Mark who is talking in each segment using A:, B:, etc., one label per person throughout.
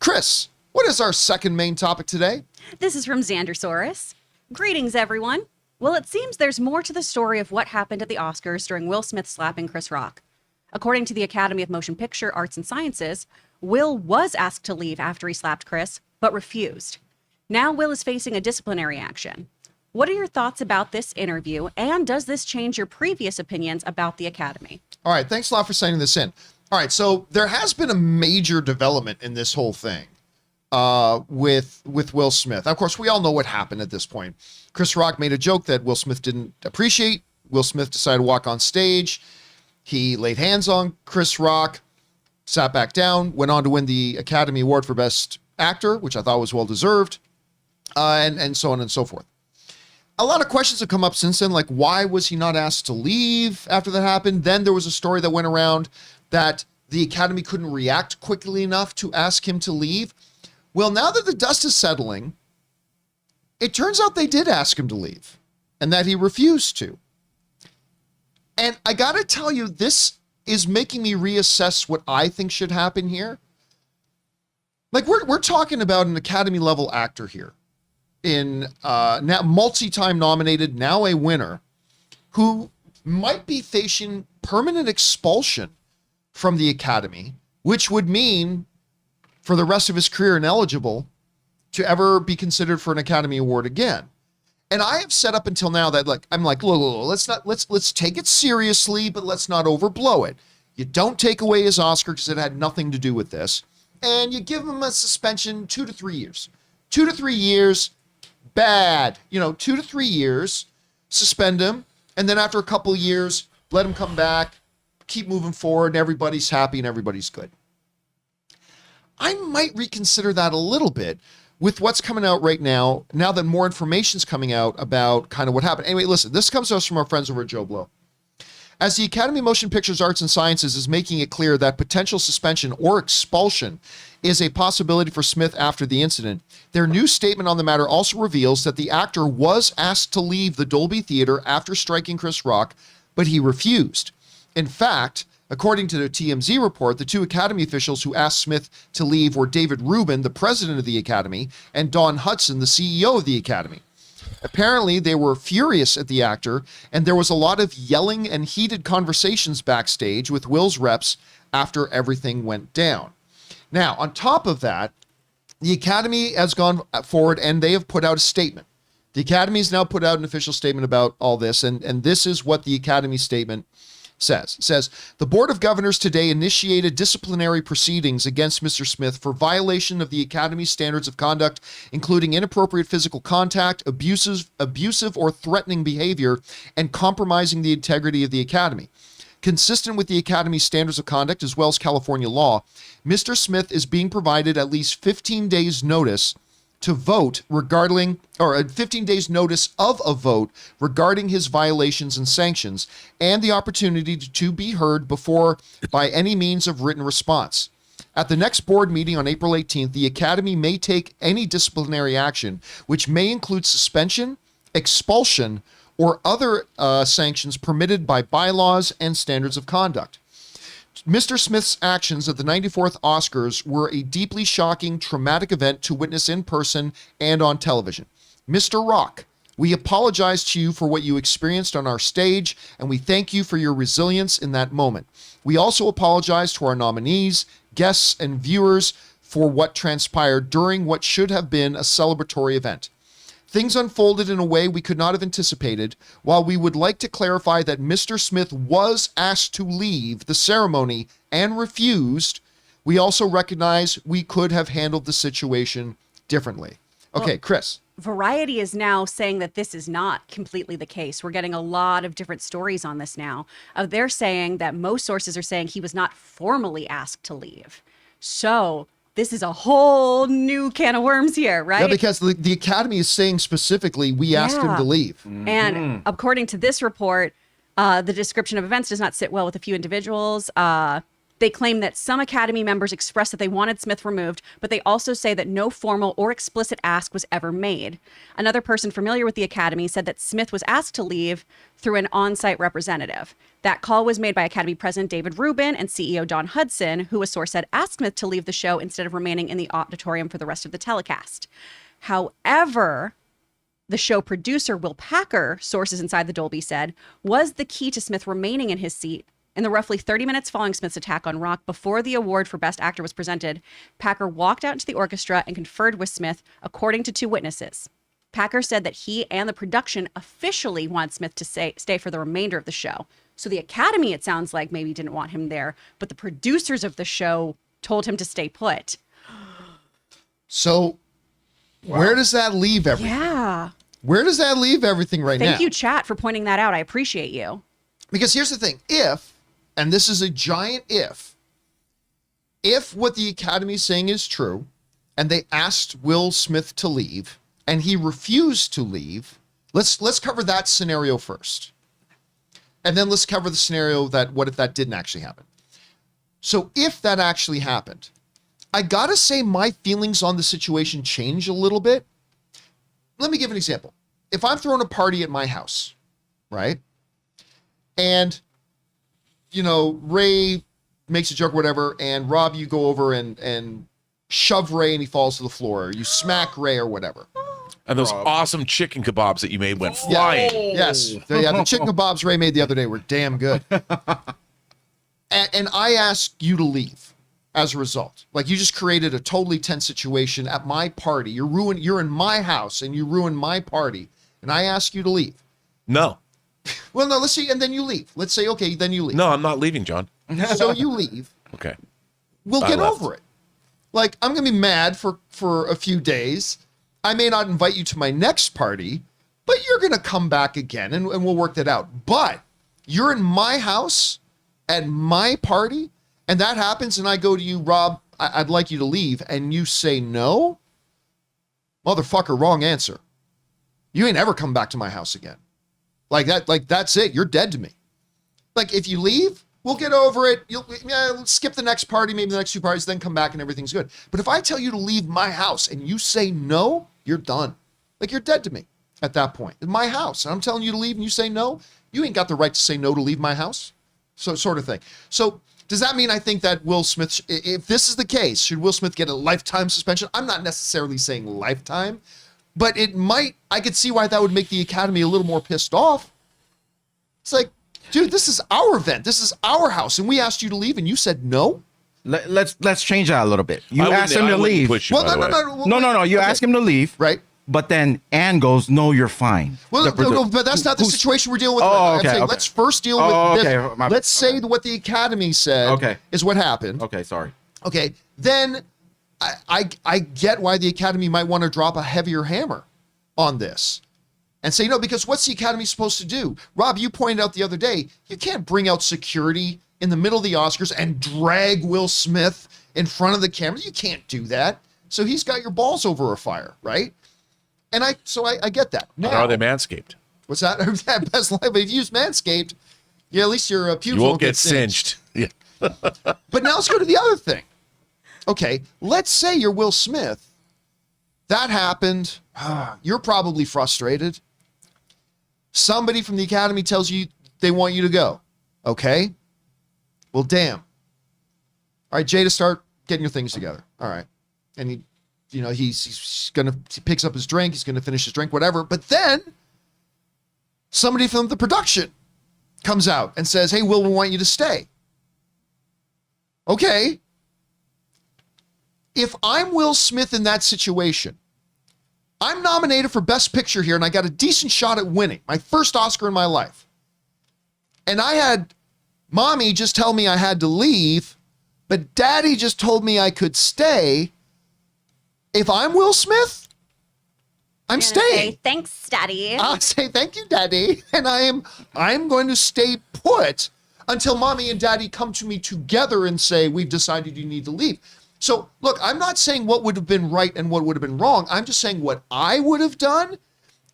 A: Chris, what is our second main topic today?
B: This is from Zandersaurus. Greetings, everyone. Well, it seems there's more to the story of what happened at the Oscars during Will Smith slapping Chris Rock. According to the Academy of Motion Picture Arts and Sciences, Will was asked to leave after he slapped Chris, but refused. Now Will is facing a disciplinary action. What are your thoughts about this interview, and does this change your previous opinions about the Academy?
A: All right, thanks a lot for sending this in. All right, so there has been a major development in this whole thing with Will Smith. Of course, we all know what happened at this point. Chris Rock made a joke that Will Smith didn't appreciate. Will Smith decided to walk on stage. He laid hands on Chris Rock, sat back down, went on to win the Academy Award for Best Actor, which I thought was well-deserved, and so on and so forth. A lot of questions have come up since then, like why was he not asked to leave after that happened? Then there was a story that went around that the Academy couldn't react quickly enough to ask him to leave. Well, now that the dust is settling, it turns out they did ask him to leave and that he refused to. And I got to tell you, this is making me reassess what I think should happen here. Like we're talking about an Academy level actor here, in now multi-time nominated, now a winner, who might be facing permanent expulsion from the Academy, which would mean for the rest of his career ineligible to ever be considered for an Academy Award again. And I have said up until now that look, let's take it seriously, but let's not overblow it. You don't take away his Oscar because it had nothing to do with this, and you give him a suspension 2 to 3 years. 2 to 3 years. Bad, 2 to 3 years, suspend him, and then after a couple of years, let him come back, keep moving forward, and everybody's happy and everybody's good. I might reconsider that a little bit with what's coming out right now that more information's coming out about kind of what happened. Anyway, listen, this comes to us from our friends over at Joe Blow. As the Academy of Motion Pictures Arts and Sciences is making it clear that potential suspension or expulsion is a possibility for Smith after the incident, their new statement on the matter also reveals that the actor was asked to leave the Dolby Theater after striking Chris Rock, but he refused. In fact, according to the TMZ report, the two Academy officials who asked Smith to leave were David Rubin, the president of the Academy, and Don Hudson, the CEO of the Academy. Apparently, they were furious at the actor, and there was a lot of yelling and heated conversations backstage with Will's reps after everything went down. Now, on top of that, the Academy has gone forward and they have put out a statement. The Academy has now put out an official statement about all this, and this is what the Academy statement says. It says, the Board of Governors today initiated disciplinary proceedings against Mr. Smith for violation of the Academy's standards of conduct, including inappropriate physical contact, abusive or threatening behavior, and compromising the integrity of the Academy. Consistent with the Academy's standards of conduct as well as California law, Mr. Smith is being provided at least 15 days notice to vote regarding, or 15 days notice of a vote regarding his violations and sanctions, and the opportunity to be heard before by any means of written response. At the next board meeting on April 18th, the Academy may take any disciplinary action, which may include suspension, expulsion, or other sanctions permitted by bylaws and standards of conduct. Mr. Smith's actions at the 94th Oscars were a deeply shocking, traumatic event to witness in person and on television. Mr. Rock, we apologize to you for what you experienced on our stage, and we thank you for your resilience in that moment. We also apologize to our nominees, guests, and viewers for what transpired during what should have been a celebratory event. Things unfolded in a way we could not have anticipated. While we would like to clarify that Mr. Smith was asked to leave the ceremony and refused, we also recognize we could have handled the situation differently. Okay, Chris.
B: Variety is now saying that this is not completely the case. We're getting a lot of different stories on this now. They're saying that most sources are saying he was not formally asked to leave. So this is a whole new can of worms here, right?
A: Yeah, because the Academy is saying specifically, we asked him to leave.
B: Mm-hmm. And according to this report, the description of events does not sit well with a few individuals. They claim that some Academy members expressed that they wanted Smith removed, but they also say that no formal or explicit ask was ever made. Another person familiar with the Academy said that Smith was asked to leave through an on-site representative. That call was made by Academy President David Rubin and CEO Don Hudson, who a source said asked Smith to leave the show instead of remaining in the auditorium for the rest of the telecast. However, the show producer, Will Packer, sources inside the Dolby said, was the key to Smith remaining in his seat. In the roughly 30 minutes following Smith's attack on Rock, before the award for Best Actor was presented, Packer walked out into the orchestra and conferred with Smith, according to two witnesses. Packer said that he and the production officially want Smith to stay for the remainder of the show. So the Academy, it sounds like, maybe didn't want him there, but the producers of the show told him to stay put.
A: So where does that leave everything?
B: Yeah.
A: Where does that leave everything right now?
B: Thank you, chat, for pointing that out. I appreciate you.
A: Because here's the thing. And this is a giant if what the Academy is saying is true, and they asked Will Smith to leave, and he refused to leave, let's cover that scenario first. And then let's cover the scenario that what if that didn't actually happen? So if that actually happened, I gotta say my feelings on the situation change a little bit. Let me give an example. If I'm throwing a party at my house, right? And Ray makes a joke or whatever, and Rob, you go over and shove Ray and he falls to the floor, or you smack Ray or whatever.
C: And those awesome chicken kebabs that you made went flying.
A: Yes. The chicken kebabs Ray made the other day were damn good. and I ask you to leave as a result. Like, you just created a totally tense situation at my party. You're in my house and you ruined my party, and I ask you to leave.
C: No.
A: Well, no, let's see, and then you leave. Let's say, okay, then you leave.
C: No, I'm not leaving, John.
A: So you leave.
C: Okay.
A: We'll get over it. Like, I'm going to be mad for a few days. I may not invite you to my next party, but you're going to come back again, and we'll work that out. But you're in my house at my party, and that happens, and I go to you, Rob, I'd like you to leave, and you say no? Motherfucker, wrong answer. You ain't ever come back to my house again. Like that's it. You're dead to me. Like, if you leave, we'll get over it. You'll skip the next party, maybe the next two parties, then come back and everything's good. But if I tell you to leave my house and you say no, you're done. Like, you're dead to me at that point. In my house, and I'm telling you to leave and you say no, you ain't got the right to say no to leave my house. So, sort of thing. So does that mean I think that Will Smith, if this is the case, should Will Smith get a lifetime suspension? I'm not necessarily saying lifetime, but it might. I could see why that would make the Academy a little more pissed off. It's like, dude, this is our event. This is our house, and we asked you to leave, and you said no.
D: Let's change that a little bit. You asked him to leave. No. You ask him to leave,
A: right?
D: But then Ann goes, "No, you're fine."
A: Well, no, but that's not the situation we're dealing with.
D: Oh, okay, okay.
A: Let's first deal with this.
D: Okay,
A: let's say what the Academy said is what happened.
D: Okay, sorry.
A: Okay, then I get why the Academy might want to drop a heavier hammer on this and say, no, because what's the Academy supposed to do? Rob, you pointed out the other day, you can't bring out security in the middle of the Oscars and drag Will Smith in front of the camera. You can't do that. So he's got your balls over a fire, right? And I get that. Now,
C: how are they manscaped?
A: What's that? Best life. If you use Manscaped, at least your pubes
C: you won't get singed. Yeah.
A: But now let's go to the other thing. Okay, let's say you're Will Smith. That happened. You're probably frustrated. Somebody from the Academy tells you they want you to go. Okay? Well, damn. All right, Jada, start getting your things together. All right. And he picks up his drink. He's going to finish his drink, whatever. But then somebody from the production comes out and says, hey, Will, we want you to stay. Okay. If I'm Will Smith in that situation, I'm nominated for Best Picture here, and I got a decent shot at winning, my first Oscar in my life. And I had Mommy just tell me I had to leave, but Daddy just told me I could stay. If I'm Will Smith, I'm staying.
B: Say, thanks, Daddy.
A: I'll say thank you, Daddy, and I'm going to stay put until Mommy and Daddy come to me together and say, we've decided you need to leave. So, look, I'm not saying what would have been right and what would have been wrong. I'm just saying what I would have done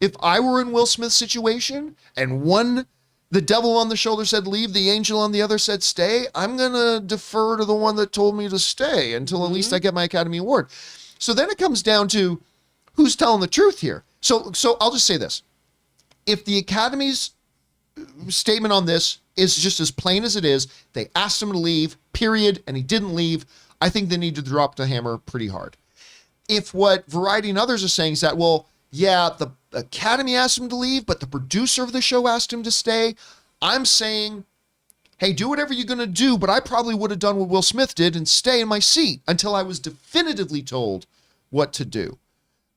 A: if I were in Will Smith's situation and one The devil on the shoulder said leave, the angel on the other said stay. I'm going to defer to the one that told me to stay until at least I get my Academy Award. So then it comes down to who's telling the truth here. So I'll just say this. If the Academy's statement on this is just as plain as it is, they asked him to leave, period, and he didn't leave, I think they need to drop the hammer pretty hard. If what Variety and others are saying is that, well, yeah, the Academy asked him to leave, but the producer of the show asked him to stay, I'm saying, hey, do whatever you're going to do, but I probably would have done what Will Smith did and stay in my seat until I was definitively told what to do.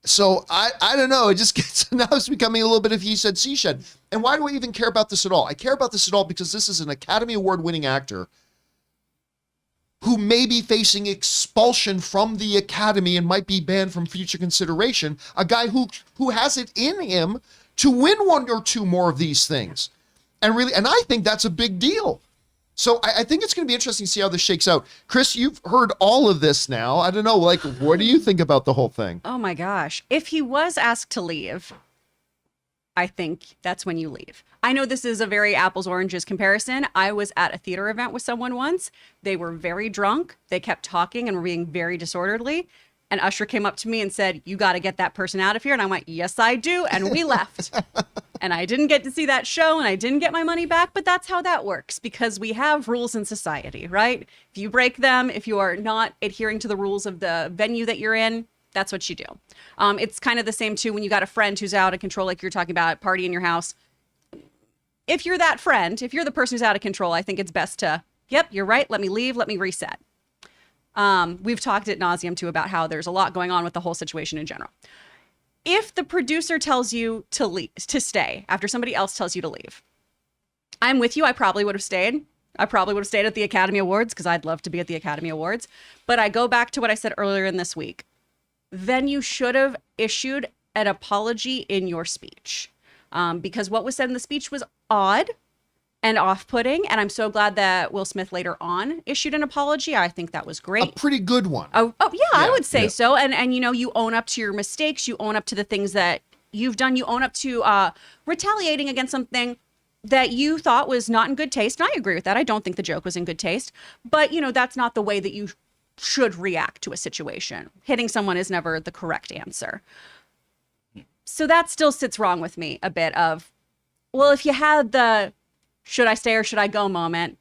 A: So I don't know. It just gets, now it's becoming a little bit of he said, she said. And why do I even care about this at all? I care about this at all because this is an Academy Award winning actor who may be facing expulsion from the Academy and might be banned from future consideration. A guy who has it in him to win one or two more of these things. And I think that's a big deal. So I think it's going to be interesting to see how this shakes out. Chris, you've heard all of this now. I don't know, like, what do you think about the whole thing?
B: Oh my gosh. If he was asked to leave, I think that's when you leave. I know this is a very apples oranges comparison. I was at a theater event with someone once. They were very drunk. They kept talking and were being very disorderly. An usher came up to me and said, you got to get that person out of here. And I went, yes, I do. And we left. And I didn't get to see that show and I didn't get my money back. But that's how that works because we have rules in society, right? If you break them, if you are not adhering to the rules of the venue that you're in, that's what you do. It's kind of the same too when you got a friend who's out of control, like you're talking about, party in your house. If you're that friend, if you're the person who's out of control, I think it's best to, yep, you're right. Let me leave. Let me reset. We've talked ad nauseum too about how there's a lot going on with the whole situation in general. If the producer tells you to leave, to stay after somebody else tells you to leave, I'm with you. I probably would have stayed. I probably would have stayed at the Academy Awards because I'd love to be at the Academy Awards. But I go back to what I said earlier in this week. Then you should have issued an apology in your speech because what was said in the speech was odd and off-putting. And I'm so glad that Will Smith later on issued an apology. I think that was great.
A: A pretty good one.
B: Oh yeah, I would say so. And you know, you own up to your mistakes. You own up to the things that you've done. You own up to retaliating against something that you thought was not in good taste. And I agree with that. I don't think the joke was in good taste. But, you know, that's not the way that you should react to a situation. Hitting someone is never the correct answer. So that still sits wrong with me a bit of, well, if you had the should I stay or should I go moment,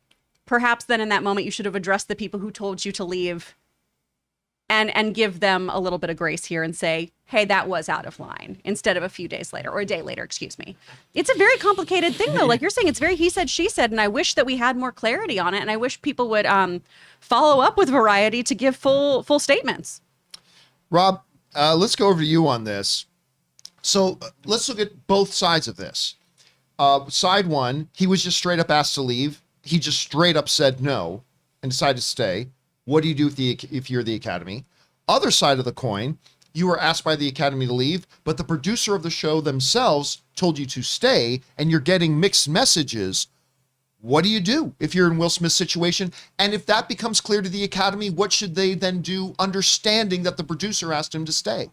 B: perhaps then in that moment you should have addressed the people who told you to leave and give them a little bit of grace here and say, hey, that was out of line, instead of a few days later or a day later, excuse me. It's a very complicated thing though. Like you're saying, it's very he said, she said, and I wish that we had more clarity on it. And I wish people would follow up with Variety to give full statements.
A: Rob, let's go over to you on this. So let's look at both sides of this. Side one, he was just straight up asked to leave. He just straight up said no and decided to stay. What do you do if you're the Academy? Other side of the coin, you were asked by the Academy to leave, but the producer of the show themselves told you to stay, and you're getting mixed messages. What do you do if you're in Will Smith's situation? And if that becomes clear to the Academy, what should they then do, understanding that the producer asked him to stay?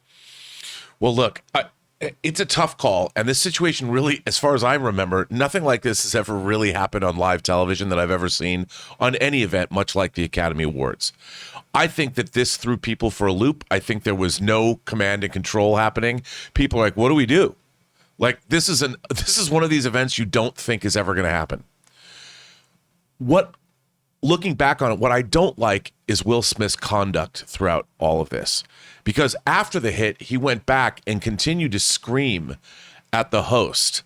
C: Well, look, it's a tough call. And this situation really, as far as I remember, nothing like this has ever really happened on live television that I've ever seen on any event, much like the Academy Awards. I think that this threw people for a loop. I think there was no command and control happening. People are like, what do we do? Like, this is one of these events you don't think is ever going to happen. Looking back on it, what I don't like is Will Smith's conduct throughout all of this. Because after the hit, he went back and continued to scream at the host,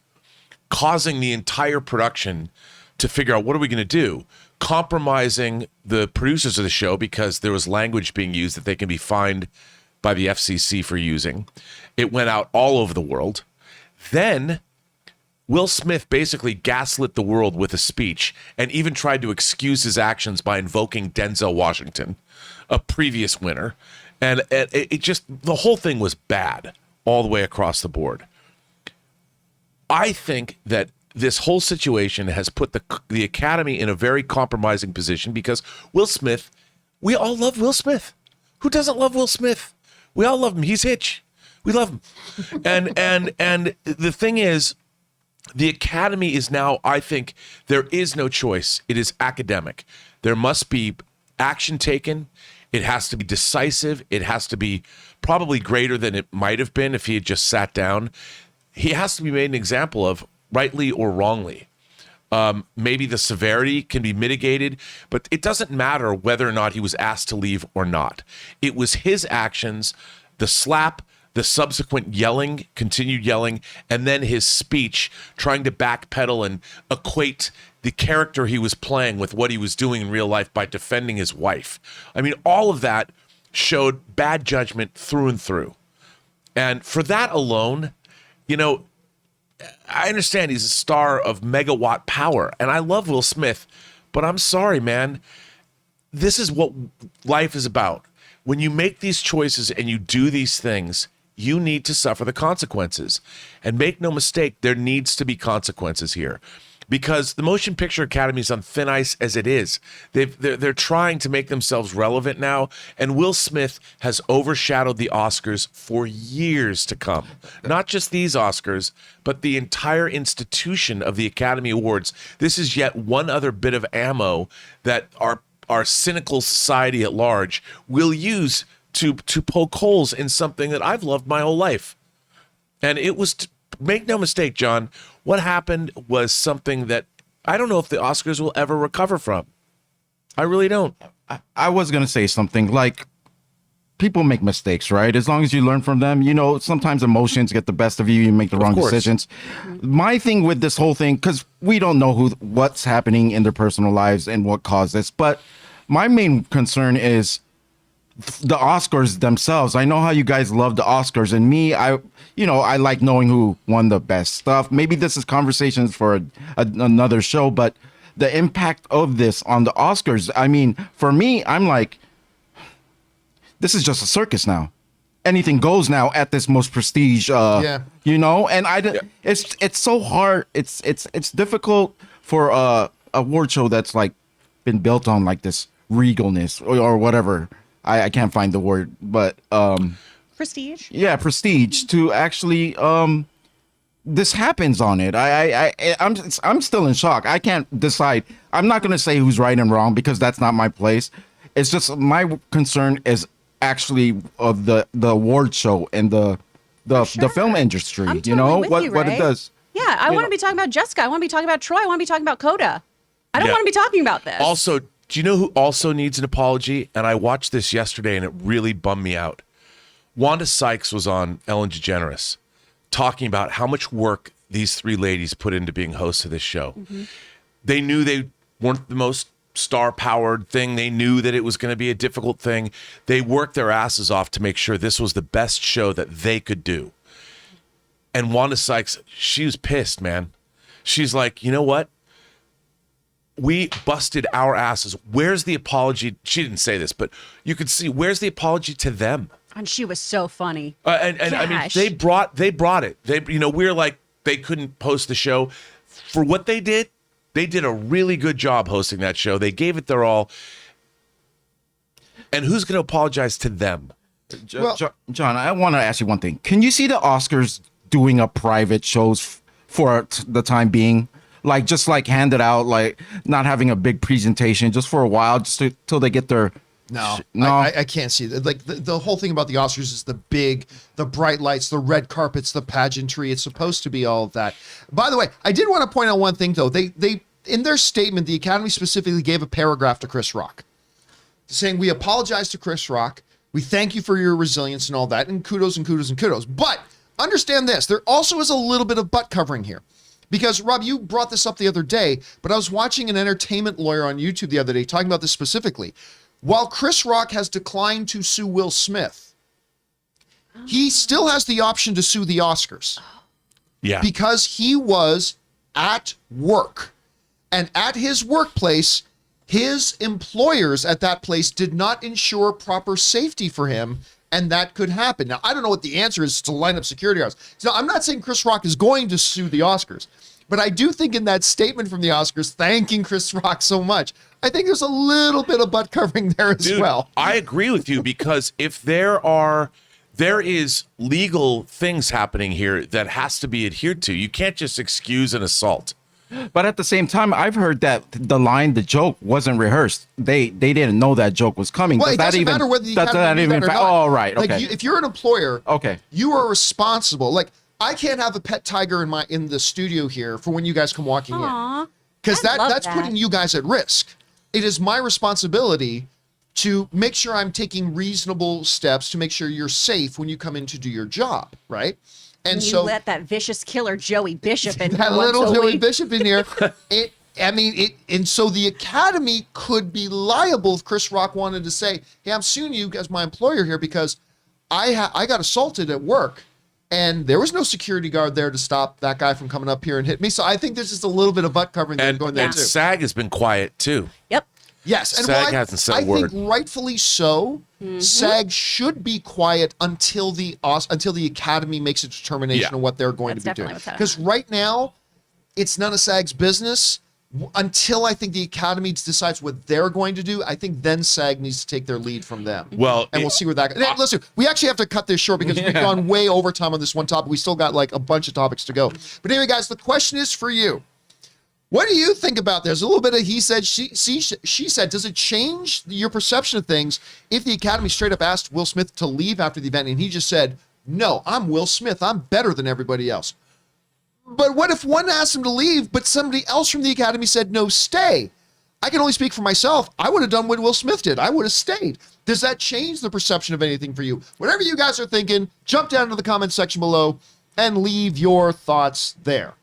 C: causing the entire production to figure out, what are we going to do? Compromising the producers of the show because there was language being used that they can be fined by the FCC for using. It went out all over the world. Then Will Smith basically gaslit the world with a speech and even tried to excuse his actions by invoking Denzel Washington, a previous winner. And it just, the whole thing was bad all the way across the board. I think that this whole situation has put the Academy in a very compromising position because Will Smith, we all love Will Smith. Who doesn't love Will Smith? We all love him. He's Hitch. We love him. And the thing is, the Academy is now, I think, there is no choice. It is academic. There must be action taken. It has to be decisive. It has to be probably greater than it might have been if he had just sat down. He has to be made an example of, rightly or wrongly. Maybe the severity can be mitigated, but it doesn't matter whether or not he was asked to leave or not. It was his actions, the slap, the subsequent yelling, continued yelling, and then his speech trying to backpedal and equate the character he was playing with what he was doing in real life by defending his wife. I mean, all of that showed bad judgment through and through. And for that alone, you know, I understand he's a star of megawatt power, and I love Will Smith, but I'm sorry, man. This is what life is about. When you make these choices and you do these things, you need to suffer the consequences. And make no mistake, there needs to be consequences here. Because the Motion Picture Academy is on thin ice as it is. They're trying to make themselves relevant now, and Will Smith has overshadowed the Oscars for years to come. Not just these Oscars, but the entire institution of the Academy Awards. This is yet one other bit of ammo that our cynical society at large will use to poke holes in something that I've loved my whole life. And it was, make no mistake, John, what happened was something that I don't know if the Oscars will ever recover from. I really don't.
D: I was going to say something like, people make mistakes, right? As long as you learn from them, you know, sometimes emotions get the best of you. You make the wrong decisions. My thing with this whole thing, because we don't know what's happening in their personal lives and what caused this, but my main concern is the Oscars themselves. I know how you guys love the Oscars, and me, I like knowing who won the best stuff. Maybe this is conversations for another show, but the impact of this on the Oscars, I mean, for me, I'm like, this is just a circus now. Anything goes now at this most prestige, you know, and it's so hard. It's difficult for a award show that's like been built on like this regalness or whatever. I can't find the word, but
B: prestige.
D: Yeah, prestige to actually this happens on it. I'm still in shock. I can't decide. I'm not going to say who's right and wrong because that's not my place. It's just my concern is actually of the award show and the film industry.
B: I'm totally
D: you know
B: with
D: what
B: you,
D: what
B: Ray.
D: it does.
B: Yeah, I want to be talking about Jessica. I want to be talking about Troy. I want to be talking about Coda. I don't want to be talking about this.
C: Also, do you know who also needs an apology? And I watched this yesterday and it really bummed me out. Wanda Sykes was on Ellen DeGeneres talking about how much work these three ladies put into being hosts of this show. Mm-hmm. They knew they weren't the most star-powered thing. They knew that it was going to be a difficult thing. They worked their asses off to make sure this was the best show that they could do. And Wanda Sykes, she was pissed, man. She's like, you know what? We busted our asses. Where's the apology? She didn't say this, but you could see, where's the apology to them?
B: And she was so funny.
C: And I mean, they brought it. We're like, they couldn't host the show. For what they did a really good job hosting that show. They gave it their all. And who's going to apologize to them?
D: John, I want to ask you one thing. Can you see the Oscars doing a private shows for the time being? Like, just like hand it out, like not having a big presentation just for a while, just till they get their...
A: No, I can't see that. Like the whole thing about the Oscars is the bright lights, the red carpets, the pageantry. It's supposed to be all of that. By the way, I did want to point out one thing though. They in their statement, the Academy specifically gave a paragraph to Chris Rock, saying we apologize to Chris Rock. We thank you for your resilience and all that, and kudos and kudos and kudos. But understand this: there also is a little bit of butt covering here. Because, Rob, you brought this up the other day, but I was watching an entertainment lawyer on YouTube the other day talking about this specifically. While Chris Rock has declined to sue Will Smith, he still has the option to sue the Oscars.
C: Yeah.
A: Because he was at work. And at his workplace, his employers at that place did not ensure proper safety for him, and that could happen. Now, I don't know what the answer is to line up security guards. So I'm not saying Chris Rock is going to sue the Oscars, but I do think in that statement from the Oscars, thanking Chris Rock so much, I think there's a little bit of butt covering there as well.
C: I agree with you because if there are there is legal things happening here that has to be adhered to. You can't just excuse an assault.
D: But at the same time, I've heard that the joke wasn't rehearsed. They didn't know that joke was coming.
A: Well, it doesn't matter whether the academy knew that or not.
D: Oh, right. Okay.
A: Like if you're an employer,
D: okay,
A: you are responsible. Like I can't have a pet tiger in the studio here for when you guys come walking in, because that's putting you guys at risk. It is my responsibility to make sure I'm taking reasonable steps to make sure you're safe when you come in to do your job, right? And
B: you
A: so
B: let that vicious killer Joey Bishop in.
A: That little Joey Bishop in here. And so the Academy could be liable if Chris Rock wanted to say, "Hey, I'm suing you as my employer here because I got assaulted at work, and there was no security guard there to stop that guy from coming up here and hit me." So I think there's just a little bit of butt covering going there too.
C: SAG has been quiet too.
B: Yep.
A: Yes, and
C: SAG hasn't said a word.
A: I think rightfully so. SAG should be quiet until the Academy makes a determination on what they're going to be doing. Because right now, it's none of SAG's business until I think the Academy decides what they're going to do. I think then SAG needs to take their lead from them.
C: Well,
A: and we'll see where that goes. Listen, we actually have to cut this short because we've gone way over time on this one topic. We still got like a bunch of topics to go. But anyway, guys, the question is for you. What do you think about this? There's a little bit of he said, she said. Does it change your perception of things if the Academy straight up asked Will Smith to leave after the event and he just said, "No, I'm Will Smith. I'm better than everybody else"? But what if one asked him to leave, but somebody else from the Academy said, "No, stay"? I can only speak for myself. I would have done what Will Smith did. I would have stayed. Does that change the perception of anything for you? Whatever you guys are thinking, jump down to the comment section below and leave your thoughts there.